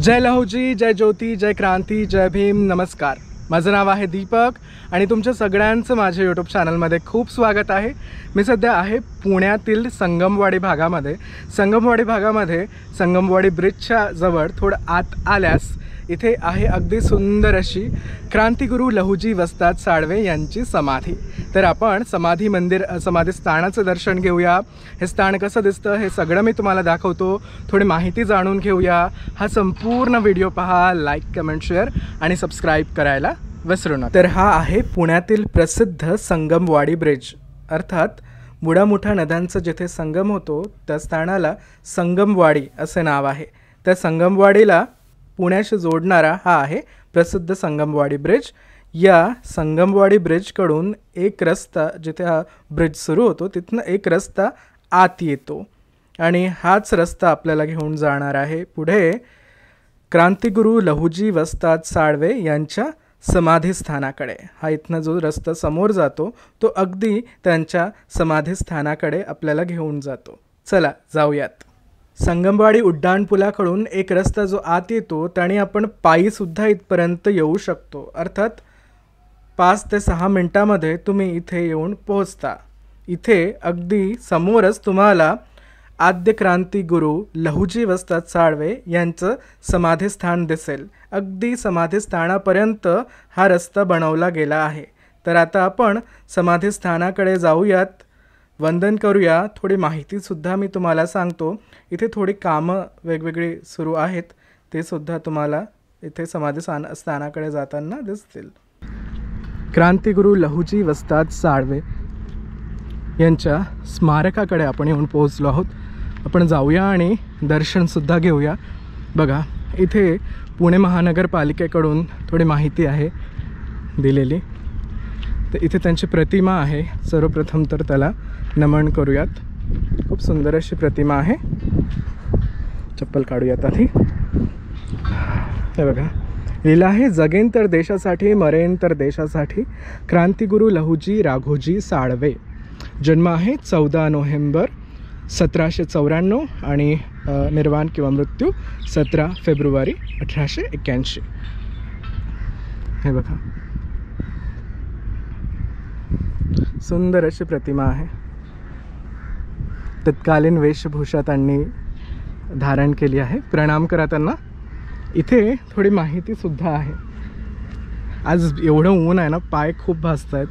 जय लहुजी, जय ज्योती, जय क्रांती, जय भीम. नमस्कार. माझं नाव आहे दीपक आणि तुमच्या सगळ्यांचं माझ्या यूट्यूब चॅनलमध्ये खूप स्वागत आहे. मी सध्या आहे पुण्यातील संगमवाडी भागामध्ये. संगमवाडी ब्रिजच्या जवळ थोडं आत आल्यास इथे आहे अगदी सुंदर अशी क्रांतिगुरू लहुजी वस्ताद साळवे यांची समाधी. तर आपण समाधी स्थानाचं दर्शन घेऊया. हे स्थान कसं दिसतं हे सगळं मी तुम्हाला दाखवतो. थोडी माहिती जाणून घेऊया. हा संपूर्ण व्हिडिओ पहा, लाईक, कमेंट, शेअर आणि सबस्क्राईब करायला विसरू नका. तर हा आहे पुण्यातील प्रसिद्ध संगमवाडी ब्रिज, अर्थात मुठा नद्यांचा जिथे संगम होतो त्या स्थानाला संगमवाडी असे नाव आहे. त्या संगमवाडीला पुण्याशी जोडणारा हा आहे प्रसिद्ध संगमवाडी ब्रिज. या संगमवाडी ब्रिजकडून एक रस्ता, जिथे हा ब्रिज सुरू होतो तिथनं एक रस्ता आत येतो आणि हाच रस्ता आपल्याला घेऊन जाणार आहे पुढे क्रांतिगुरू लहुजी वस्ताद साळवे यांच्या समाधीस्थानाकडे. हा इथनं जो रस्ता समोर जातो तो अगदी त्यांच्या समाधीस्थानाकडे आपल्याला घेऊन जातो. चला जाऊयात. संगमवाडी उड्डाणपुलाकडून एक रस्ता जो आत येतो त्याने आपण पायीसुद्धा इथपर्यंत येऊ शकतो. अर्थात 5 ते 6 मिनटामध्ये तुम्ही इथे येऊन पोहोचता. इथे अगदी समोरच तुम्हाला आद्य क्रांतिगुरू लहुजी वस्ताद साळवे यांचं समाधीस्थान दिसेल. अगदी समाधीस्थानापर्यंत हा रस्ता बनवला गेला आहे. तर आता आपण समाधीस्थानाकडे जाऊयात, वंदन करूया. थोडी माहितीसुद्धा मी तुम्हाला सांगतो. इथे थोडी कामं वेगवेगळी सुरू आहेत, ते सुद्धा तुम्हाला इथे समाधीस्थानाकडे जाताना दिसतील. क्रांतिगुरू लहुजी वस्ताद साळवे यांच्या स्मारकाकडे आपण येऊन पोहोचलो आहोत. आपण जाऊया आणि दर्शनसुद्धा घेऊया. बघा, इथे पुणे महानगरपालिकेकडून थोडी माहिती आहे दिलेली. तर इथे त्यांची प्रतिमा आहे. सर्वप्रथम तर त्याला नमन करूयात. खूप सुंदर अशी प्रतिमा आहे. चप्पल काढूयात आधी. हे बघा, लिहिलं आहे, जगेन तर देशासाठी, मरेन तर देशासाठी, क्रांतिगुरू लहुजी राघोजी साळवे. जन्म आहे 14 नोव्हेंबर 1794 आणि निर्वाण किंवा मृत्यू 17 फेब्रुवारी 1881. हे बघा, सुंदर अशी प्रतिमा आहे. तत्कालीन वेशभूषा त्यांनी धारण केली आहे. प्रणाम करा त्यांना. इथे थोडी माहितीसुद्धा आहे. आज एवढं ऊन आहे ना, पाय खूप भाजत आहेत.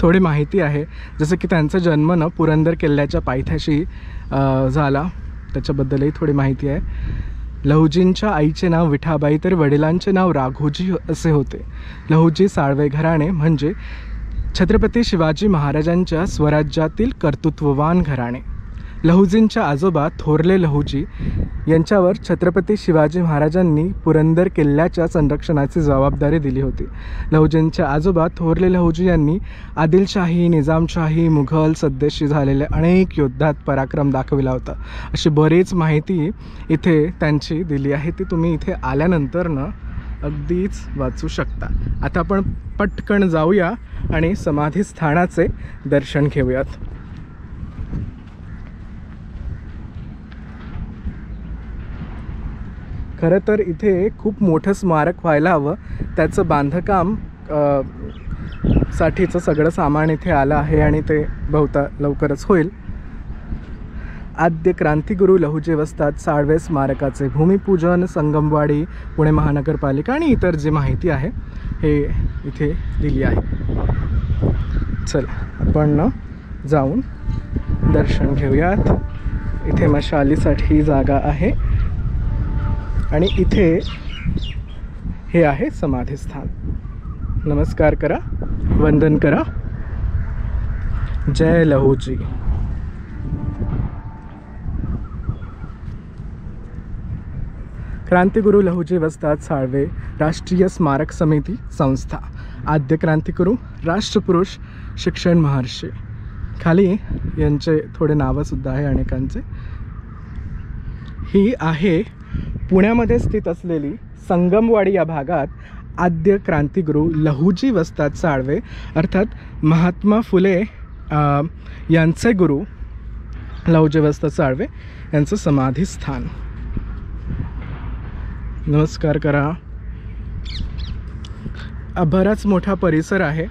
थोडी माहिती आहे, जसं की त्यांचा जन्म ना पुरंदर किल्ल्याच्या पायथ्याशी झाला, त्याच्याबद्दलही थोडी माहिती आहे. लहुजींच्या आईचे नाव विठाबाई तर वडिलांचे नाव राघोजी असे होते. लहुजी साळवे घराणे म्हणजे छत्रपती शिवाजी महाराजांच्या स्वराज्यातील कर्तृत्ववान घराणे. लहुजींच्या आजोबा थोरले लहुजी यांच्यावर छत्रपती शिवाजी महाराजांनी पुरंदर किल्ल्याच्या संरक्षणाची जबाबदारी दिली होती. लहुजींच्या आजोबा थोरले लहुजी यांनी आदिलशाही, निजामशाही, मुघल सद्देशी झालेल्या अनेक युद्धात पराक्रम दाखविला होता. अशी बरीच माहिती इथे त्यांची दिली आहे. ती तुम्ही इथे आल्यानंतर ना अगदीच वाचू शकता. आता आपण पटकन जाऊया आणि समाधीस्थानाचे दर्शन घेऊयात. खरं तर इथे खूप मोठं स्मारक व्हायला हवं. त्याचं बांधकाम साठीचं सगळं सामान इथे आलं आहे आणि ते बहुता लवकरच होईल. आद्य क्रांतिगुरू लहुजी वस्ताद साळवे स्मारकाचे भूमिपूजन, संगमवाडी, पुणे महानगरपालिका आणि इतर जी माहिती आहे हे इथे दिली आहे. चला आपण जाऊन दर्शन घेऊयात. इथे मशालीसाठी जागा आहे आणि इथे हे आहे समाधीस्थान. नमस्कार करा, वंदन करा. जय लहूजी। क्रांतिगुरू लहूजी वस्ताद साळवे राष्ट्रीय स्मारक समिती संस्था, आद्य क्रांतिगुरू, राष्ट्रपुरुष, शिक्षण महर्षी। खाली यांचे थोडे नावंसुद्धा आहे अनेकांचे। ही आहे पुण्यामध्ये स्थित असलेली संगमवाडी या भागात आद्य क्रांतिगुरू लहूजी वस्ताद साळवे अर्थात महात्मा फुले यांचे गुरु लहूजी वस्ताद साळवे यांचं समाधी स्थान। नमस्कार करा। बराच मोठा परिसर आहे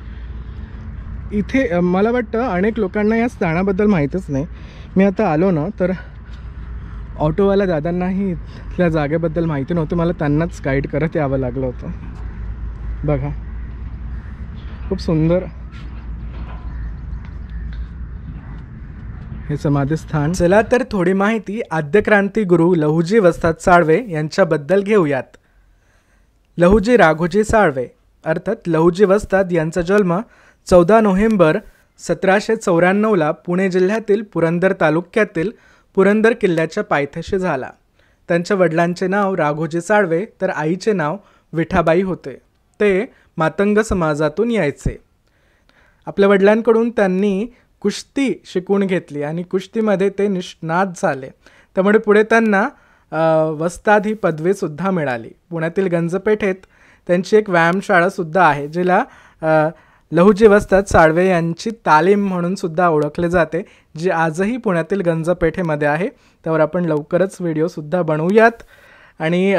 इथे। मला वाटतं अनेक लोकांना या स्थानाबद्दल माहीतच नाही। मी आता आलो ना तर ऑटोवाला दादांनाही इथल्या जागेबद्दल माहिती नव्हती, मला त्यांनाच गाईड करत यावं लागलं होतं। बघा खूप सुंदर हे समाधी स्थान। चला तर थोडी माहिती आद्य क्रांतिगुरू लहूजी वस्ताद साळवे यांच्याबद्दल घेऊयात। लहूजी राघोजी साळवे अर्थात लहूजी वस्ताद यांचा जन्म 14 नोव्हेंबर 1794ला पुणे जिल्ह्यातील पुरंदर तालुक्यातील पुरंदर किल्ल्याच्या पायथ्याशी झाला। त्यांच्या वडिलांचे नाव राघोजी साळवे तर आईचे नाव विठाबाई होते। ते मातंग समाजातून यायचे। आपल्या वडिलांकडून त्यांनी कुस्ती शिकून घेतली आणि कुस्तीमध्ये ते निष्णात झाले, त्यामुळे पुढे त्यांना वस्ताद ही पदवीसुद्धा मिळाली। पुण्यातील गंजपेठेत त्यांची एक व्यायामशाळासुद्धा आहे, जिला लहूजी वस्ताद साळवे यांची तालीम म्हणून सुद्धा ओळखले जाते, जी आजही पुण्यातील गंजपेठेमध्ये आहे। त्यावर आपण लवकरच व्हिडिओसुद्धा बनवूयात। आणि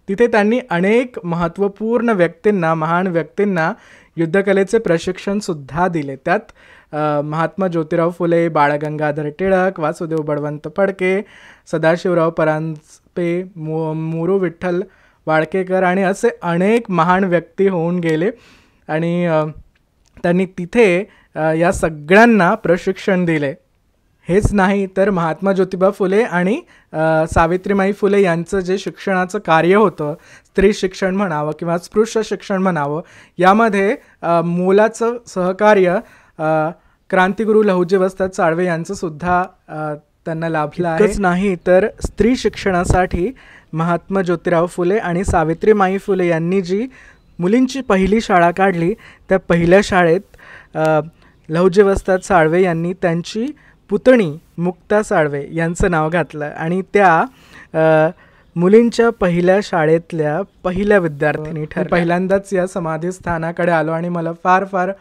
तिथे त्यांनी अनेक महत्त्वपूर्ण व्यक्तींना, महान व्यक्तींना युद्धकलेचे प्रशिक्षणसुद्धा दिले। त्यात महात्मा ज्योतिराव फुले, बाळ गंगाधर टिळक, वासुदेव बळवंत फडके, सदाशिवराव परांजपे, मोरू विठ्ठल वाळकेकर आणि असे अनेक महान व्यक्ती होऊन गेले। आणि त्यांनी तिथे या सगळ्यांना प्रशिक्षण दिले। हेच नाही तर महात्मा ज्योतिबा फुले आणि सावित्रीमाई फुले यांचं जे शिक्षणाचं कार्य होतं, स्त्री शिक्षण म्हणावं किंवा स्पृश्य शिक्षण म्हणावं, यामध्ये मोलाचं सहकार्य क्रांतिगुरू लहूजी वस्ताद साळवे यांचं सुद्धा त्यांना लाभलं आहे। हेच नाही तर स्त्री शिक्षणासाठी महात्मा ज्योतिराव फुले आणि सावित्रीमाई फुले यांनी जी मुलींची पहिली शाळा काढली, त्या पहिल्या शाळेत लहूजी वस्ताद साळवे यांनी त्यांची पुतणी मुक्ता साळवे यांचं नाव घातलं आणि त्या मुलींच्या पहिल्या शाळेतल्या पहिल्या विद्यार्थिनी ठरल्या। पहिल्यांदाच या समाधी स्थानाकडे आलो आणि मला फार फार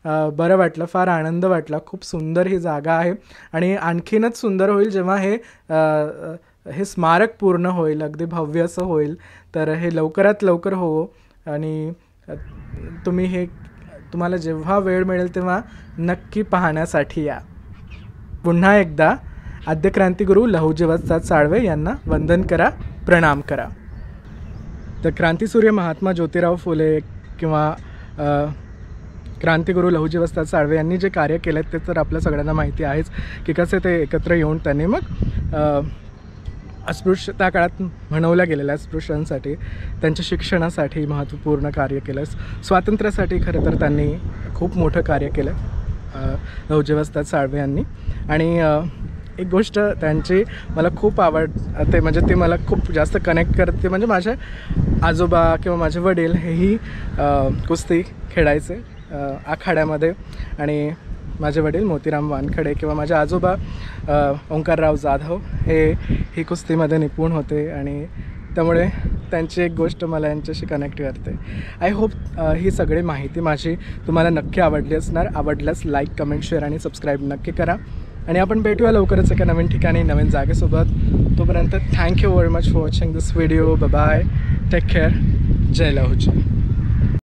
बरं वाटलं, फार आनंद वाटला। खूप सुंदर ही जागा आहे आणि आणखीनच सुंदर होईल जेव्हा हे स्मारक पूर्ण होईल, अगदी भव्य असं होईल। तर हे लवकरात लवकर हो आणि तुम्हाला जेव्हा वेळ मिळेल तेव्हा नक्की पाहण्यासाठी या। पुन्हा एकदा आद्य क्रांतिगुरू लहूजी वस्ताद साळवे यांना वंदन करा, प्रणाम करा। तर क्रांतिसूर्य महात्मा ज्योतिराव फुले किंवा क्रांतिगुरू लहूजी वस्ताद साळवे यांनी जे कार्य केलं ते तर आपल्या सगळ्यांना माहिती आहेच की कसे ते एकत्र येऊन त्यांनी मग अस्पृश्य त्या काळात म्हणवल्या गेलेल्या अस्पृश्यांसाठी, त्यांच्या शिक्षणासाठी महत्त्वपूर्ण कार्य केलं। स्वातंत्र्यासाठी खरं तर त्यांनी खूप मोठं कार्य केलं लहूजी वस्ताद साळवे यांनी। आणि एक गोष्ट त्यांची मला खूप आवडते, म्हणजे ती मला खूप जास्त कनेक्ट करते, म्हणजे माझे आजोबा किंवा माझे वडील हेही कुस्ती खेळायचे आखाड्यामध्ये। आणि माझे वडील मोतीराम वानखडे किंवा माझे आजोबा ओंकारराव जाधव ही कुस्तीमध्ये निपुण होते आणि त्यामुळे त्यांची एक गोष्ट मला यांच्याशी कनेक्ट करते। आय होप ही सगळी माहिती माझी तुम्हाला नक्की आवडली असणार। आवडल्यास लाईक, कमेंट, शेअर आणि सबस्क्राईब नक्की करा आणि आपण भेटूया लवकरच एका नवीन ठिकाणी, नवीन जागेसोबत। तोपर्यंत thank you very much for watching this video. Bye bye, take care, जय लहूजी।